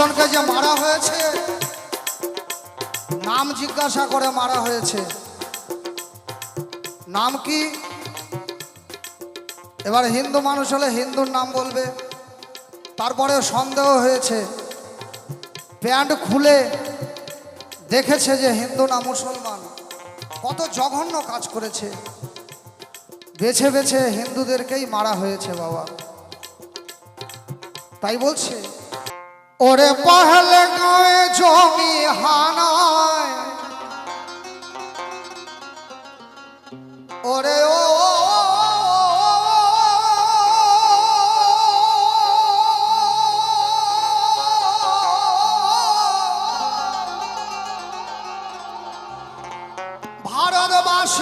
জনকে যে মারা হয়েছে নাম জিজ্ঞাসা করে মারা হয়েছে। নাম কি? এবার হিন্দু মানুষ হলে হিন্দুর নাম বলবে। তারপরে সন্দেহ হয়েছে, প্যান্ট খুলে দেখেছে যে হিন্দু না মুসলমান। কত জঘন্য কাজ করেছে, বেছে বেছে হিন্দুদেরকেই মারা হয়েছে বাবা। তাই বলছে, ওরে পহলগাঁওয়ে জমি হানায়, ওরে ও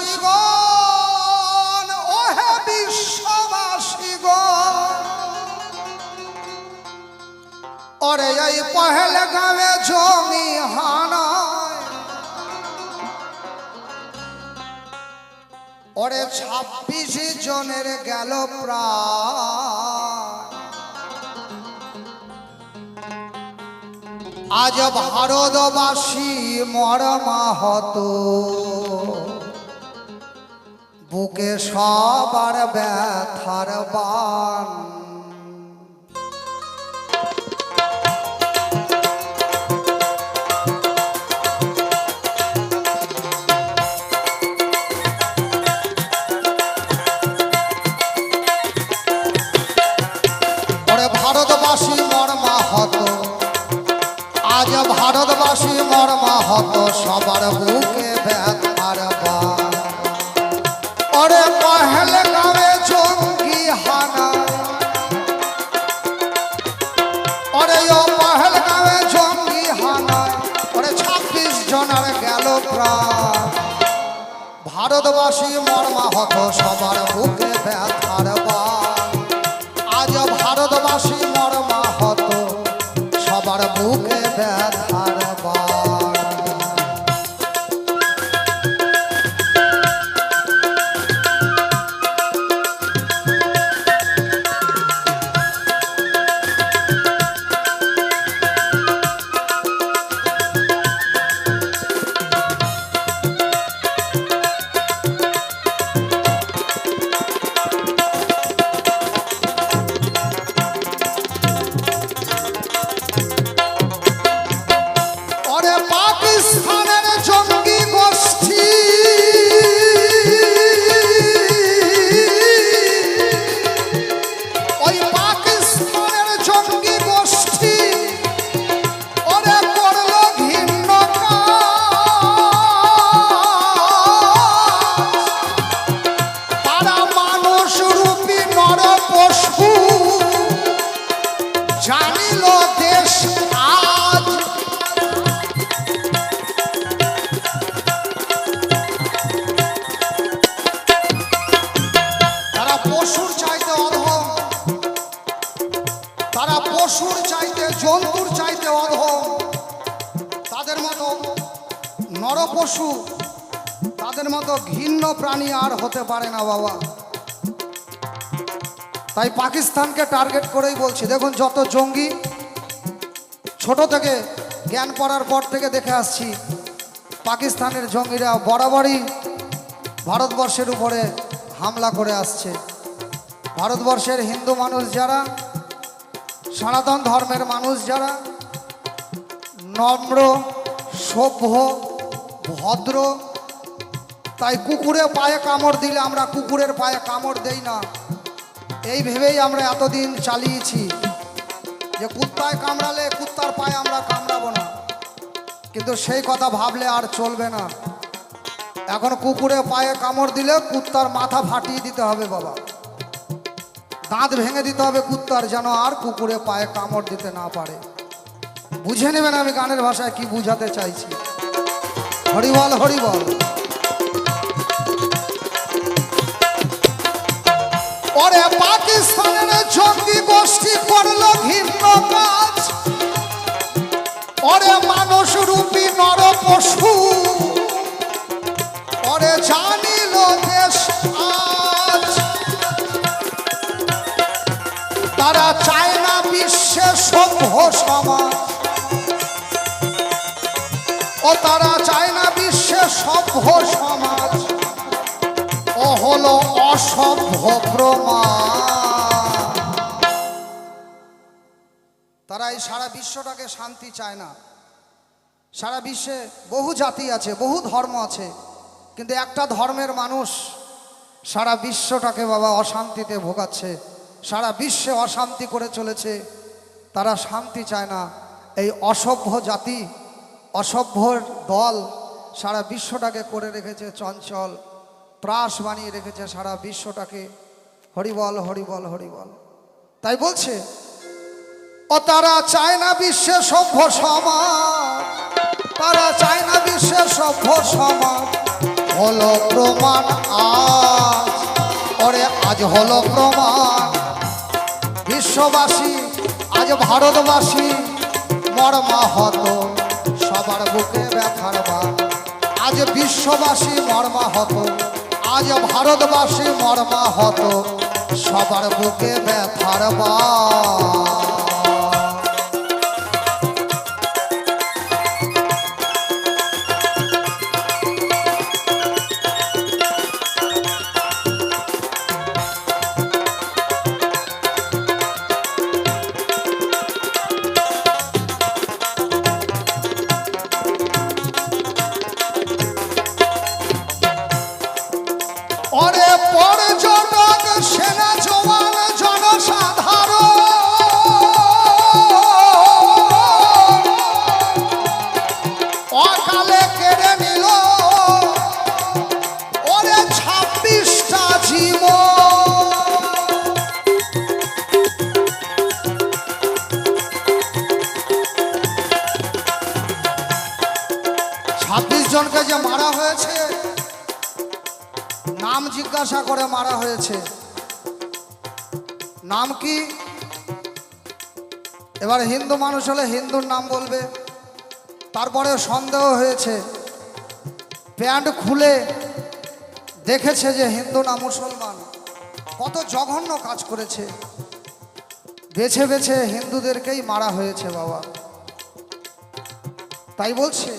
ভারতবাসীগণ, ওহে বিশ্ববাসীগণ, ওরে এই পহলগাঁওয়ে জমি হানায়, ওরে 26 জনের গেল প্রাণ। আজ ভারতবাসী মর্মাহত, বুকে সবার ব্যথার বান। ভারতবাসী মর্মাহত, আজ ভারতবাসী মর্মাহত, সবার বুকে ব্যথার বান। ওরে পহলগাঁওয়ে জঙ্গি হানা, ওরে ও পহলগাঁওয়ে জঙ্গি হানা, ওরে 26 জনের গেল প্রাণ। ভারতবাসী মর্মাহত, সবার বুকে ব্যথার বান। আজ ভারতবাসী মর্মাহত, সবার বুকে ব্যথার বান। পাকিস্তানের জঙ্গি গোষ্ঠী, ওই পাকিস্তানের জঙ্গি গোষ্ঠী ওরে করল ঘৃণ্য কাজ। তারা মানুষ রূপী নর পশু জানিল দেশ আজ। পশুর চাইতে অধম, তারা পশুর চাইতে জন্তুর চাইতে অধম। তাদের মতো নরপশু, তাদের মতো ঘৃণ্য প্রাণী আর হতে পারে না বাবা। তাই পাকিস্তানকে টার্গেট করেই বলছি, দেখুন যত জঙ্গি, ছোট থেকে জ্ঞান পড়ার পর থেকে দেখে আসছি, পাকিস্তানের জঙ্গিরা বরাবরই ভারতবর্ষের উপরে হামলা করে আসছে। ভারতবর্ষের হিন্দু মানুষ যারা, সনাতন ধর্মের মানুষ যারা নম্র, সভ্য, ভদ্র, তাই কুকুরে পায়ে কামড় দিলে আমরা কুকুরের পায়ে কামড় দেই না। এই ভেবেই আমরা এতদিন চালিয়েছি যে কুত্তায় কামড়ালে কুত্তার পায়ে আমরা কামড়াবো না, কিন্তু সেই কথা ভাবলে আর চলবে না। এখন কুকুরে পায়ে কামড় দিলে কুত্তার মাথা ফাটিয়ে দিতে হবে বাবা, দাঁত ভেঙে দিতে হবে কুত্তার, যেন আর কুকুরে পায়ে কামড় দিতে না পারে। বুঝে নেবেন আমি গানের ভাষায় কি বুঝাতে চাইছি। হরিবল হরিবল। ওরে পাকিস্তানের জঙ্গি গোষ্ঠী করল ঘৃণ্য কাজ, ওরে মানুষ রূপী নর পশু, ওরে জানিল দেশ আজ। তারা চায় না বিশ্বে সভ্য সমাজ ও তারা চায় না বিশ্বের সভ্য সমাজ, ও হলো অসভ্য প্রমাণ। তারা এই সারা বিশ্বটাকে শান্তি চায় না। সারা বিশ্বে বহু জাতি আছে, বহু ধর্ম আছে, কিন্তু একটা ধর্মের মানুষ সারা বিশ্বটাকে বাবা অশান্তিতে ভোগাচ্ছে, সারা বিশ্বে অশান্তি করে চলেছে। তারা শান্তি চায় না। এই অসভ্য জাতি, অসভ্যর দল সারা বিশ্বটাকে করে রেখেছে চঞ্চল, ত্রাস বানিয়ে রেখেছে সারা বিশ্বটাকে। হরিবল হরিবল হরিবল। তাই বলছে ও তারা চায় না বিশ্বের সভ্য সমাজ, তারা চায় না বিশ্বের সভ্য সমাজ। হলো প্রমাণ আজ, ওরে আজ হলো প্রমাণ। বিশ্ববাসী আজ ভারতবাসী মর্মাহত, সবার বুকে ব্যথার বান। আজ বিশ্ববাসী মর্মাহত, আজ ভারতবাসী মর্মাহত, সবার বুকে ব্যথার বান। ওরে পর্যটক সেনা জওয়ান জনসাধারণ, অকালে কেড়ে নিল ওরে 26টা জীবন। 26 জনকে যে মারা হয়েছে, নাম জিজ্ঞাসা করে মারা হয়েছে। নাম কি? এবার হিন্দু মানুষ হলে হিন্দুর নাম বলবে। তারপরে সন্দেহ হয়েছে, প্যান্ট খুলে দেখেছে যে হিন্দু না মুসলমান। কত জঘন্য কাজ করেছে, বেছে বেছে হিন্দুদেরকেই মারা হয়েছে বাবা। তাই বলছে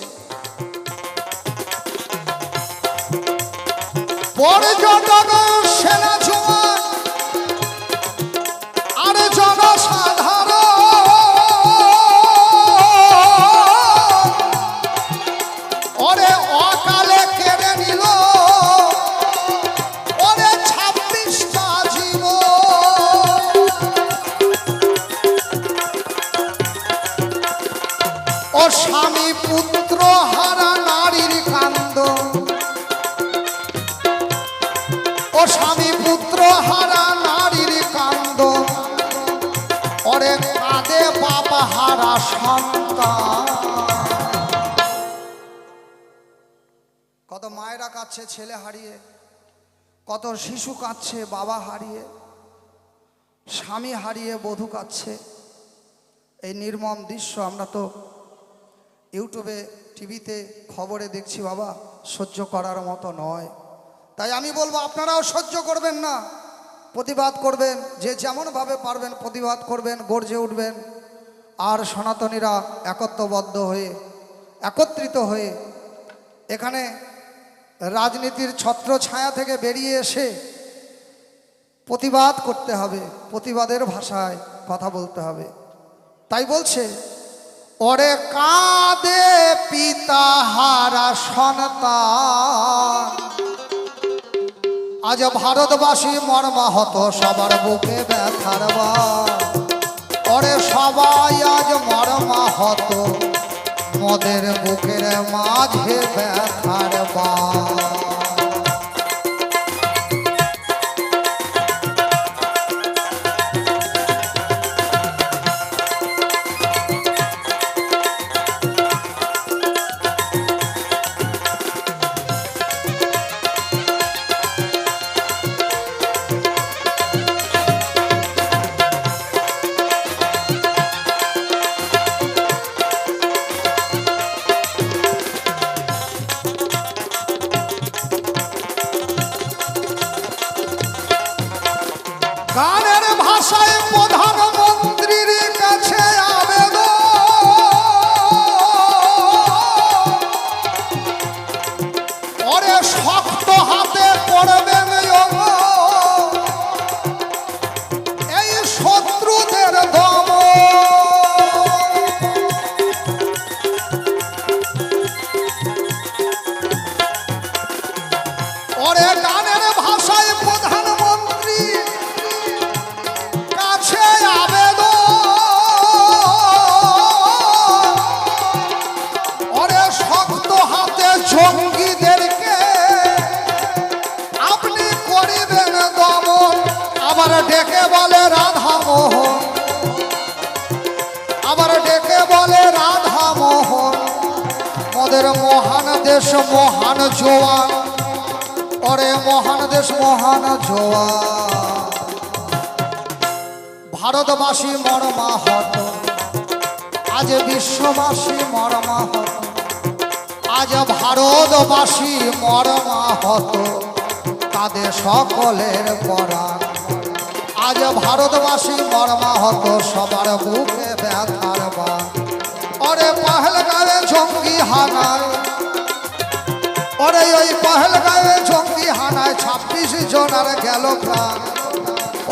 পর্যটক সেনা জওয়ান আর জনসাধারণ, ওরে অকালে কেড়ে নিল ওরে 26টা জীবন। ও স্বামী পুত্র হারা নারীর কান্দ, ও স্বামী পুত্র হারা নারীর কান্দ, ওরে কাঁদে বাবা হারা সন্তান। কত মায়েরা কাঁদছে ছেলে হারিয়ে, কত শিশু কাঁদছে বাবা হারিয়ে, স্বামী হারিয়ে বধূ কাঁদছে। এই নির্মম দৃশ্য আমরা তো ইউটিউবে টিভিতে খবরে দেখছি বাবা, সহ্য করার মতো নয়। তাই আমি বলবো আপনারাও সহ্য করবেন না, প্রতিবাদ করবেন, যে যেমনভাবে পারবেন প্রতিবাদ করবেন, গর্জে উঠবেন। আর সনাতনীরা একত্রবদ্ধ হয়ে, একত্রিত হয়ে এখানে রাজনীতির ছত্র ছায়া থেকে বেরিয়ে এসে প্রতিবাদ করতে হবে, প্রতিবাদের ভাষায় কথা বলতে হবে। তাই বলছে ওরে কাঁদে পিতা হারা সন্তান, আজ ভারতবাসী মর্মাহত, সবার বুকে ব্যথার বান। ওরে সবাই আজ মর্মাহত, মোদের বুকের মাঝে ব্যথার বান। গানের ভাষায় প্রধানমন্ত্রীর কাছে আবেদন, ডেকে বলে রাধা মোহন, আবার ডেকে বলে রাধা মোহন, মোদের মহান দেশ মহান জোয়ান, ওরে মহান দেশ মহান জোয়ান। ভারতবাসী মর্মাহত, আজ বিশ্ববাসী মর্মাহত, আজ ভারতবাসী মর্মাহত, তাদের সকলের পরাণ। আজ ভারতবাসী মর্মাহত, সবার বুকে ব্যথার বান। ওরে পহেলগাঁওয়ে জঙ্গি হানায়, ওরে ওই পহেলগাঁওয়ে জঙ্গি হানায় 26 জনের গেল প্রাণ।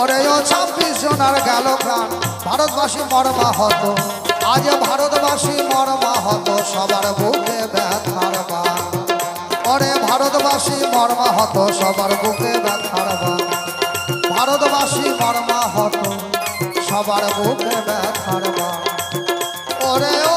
ওরে ও 26 জনের গেল প্রাণ। ভারতবাসী মর্মাহত, আজ ভারতবাসী মর্মাহত, সবার বুকে ব্যথার বান। ওরে ভারতবাসী মর্মাহত, সবার বুকে ব্যথার বান। ভারতবাসী মর্মাহত, সবার বুকে ব্যথার বান। ওরে ও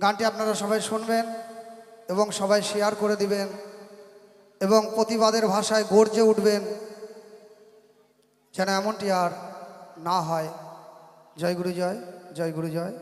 গানটি আপনারা সবাই শুনবেন এবং সবাই শেয়ার করে দিবেন এবং প্রতিবাদের ভাষায় গর্জে উঠবেন, যেন এমনটি আর না হয়। জয় গুরু জয়, জয় গুরু জয়।